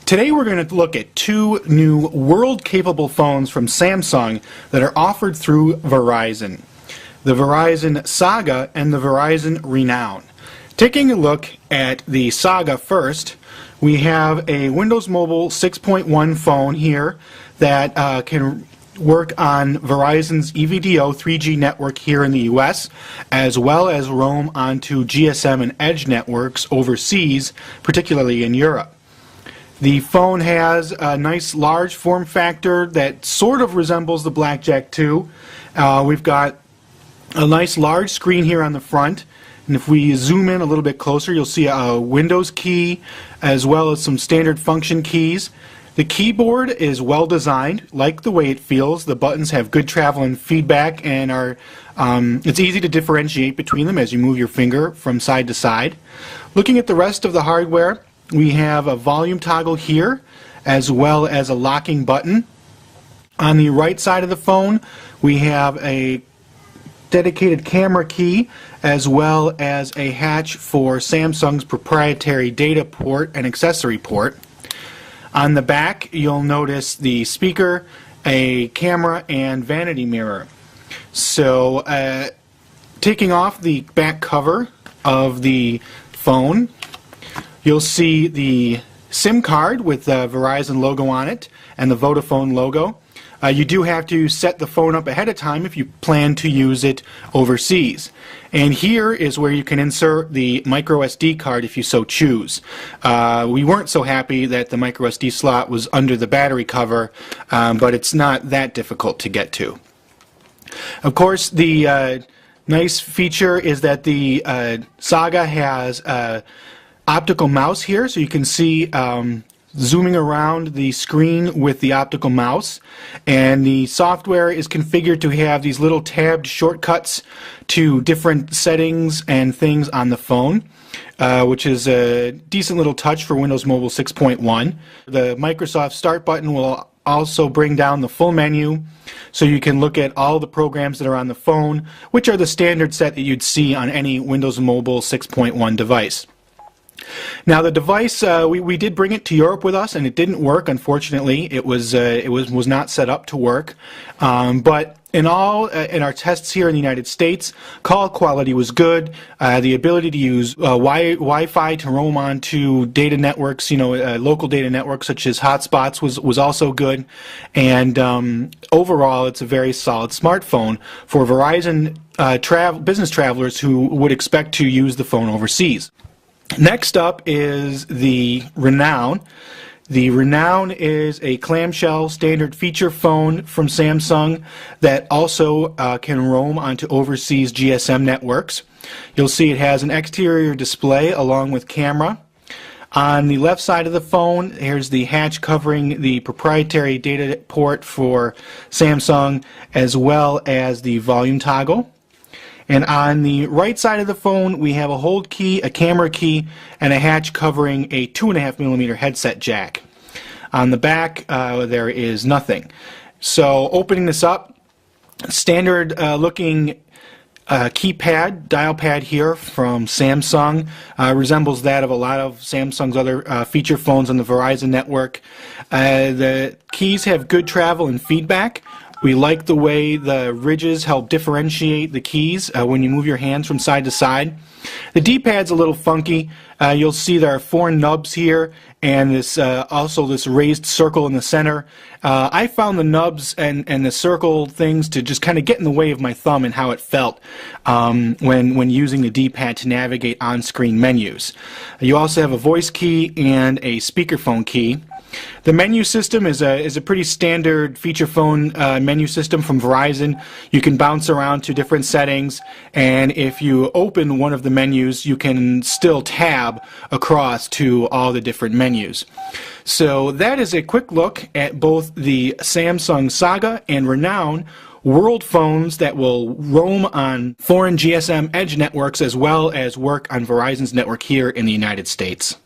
Today we're going to look at two new world-capable phones from Samsung that are offered through Verizon. The Verizon Saga and the Verizon Renown. Taking a look at the Saga first, we have a Windows Mobile 6.1 phone here that can work on Verizon's EVDO 3G network here in the US, as well as roam onto GSM and Edge networks overseas, particularly in Europe. The phone has a nice large form factor that sort of resembles the Blackjack 2. We've got a nice large screen here on the front, and if we zoom in a little bit closer, you'll see a Windows key as well as some standard function keys. The keyboard is well designed, like the way it feels. The buttons have good travel and feedback, and it's easy to differentiate between them as you move your finger from side to side. Looking at the rest of the hardware, we have a volume toggle here, as well as a locking button. On the right side of the phone, we have a dedicated camera key, as well as a hatch for Samsung's proprietary data port and accessory port. On the back, you'll notice the speaker, a camera, and vanity mirror. So, taking off the back cover of the phone, you'll see the SIM card with the Verizon logo on it and the Vodafone logo. You do have to set the phone up ahead of time if you plan to use it overseas. And here is where you can insert the micro SD card if you so choose. We weren't so happy that the micro SD slot was under the battery cover, but it's not that difficult to get to. Of course, the nice feature is that the Saga has optical mouse here, so you can see zooming around the screen with the optical mouse, and the software is configured to have these little tabbed shortcuts to different settings and things on the phone, which is a decent little touch for Windows Mobile 6.1. The Microsoft Start button will also bring down the full menu, so you can look at all the programs that are on the phone, which are the standard set that you'd see on any Windows Mobile 6.1 device. Now the device, we did bring it to Europe with us, and it didn't work. Unfortunately, it was not set up to work. But in our tests here in the United States, call quality was good. The ability to use Wi-Fi to roam onto data networks, local data networks such as hotspots, was also good. And overall, it's a very solid smartphone for Verizon business travelers who would expect to use the phone overseas. Next up is the Renown. The Renown is a clamshell standard feature phone from Samsung that also can roam onto overseas GSM networks. You'll see it has an exterior display along with camera. On the left side of the phone, here's the hatch covering the proprietary data port for Samsung, as well as the volume toggle. And on the right side of the phone, we have a hold key, a camera key, and a hatch covering a 2.5mm headset jack. On the back, there is nothing. So opening this up, standard looking keypad, dial pad here from Samsung, resembles that of a lot of Samsung's other feature phones on the Verizon network. The keys have good travel and feedback. We like the way the ridges help differentiate the keys when you move your hands from side to side. The D-pad's a little funky. You'll see there are 4 nubs here, and also this raised circle in the center. I found the nubs and the circle things to just kind of get in the way of my thumb and how it felt when using the D-pad to navigate on-screen menus. You also have a voice key and a speakerphone key. The menu system is a pretty standard feature phone menu system from Verizon. You can bounce around to different settings, and if you open one of the menus, you can still tab across to all the different menus. So that is a quick look at both the Samsung Saga and Renown world phones that will roam on foreign GSM Edge networks as well as work on Verizon's network here in the United States.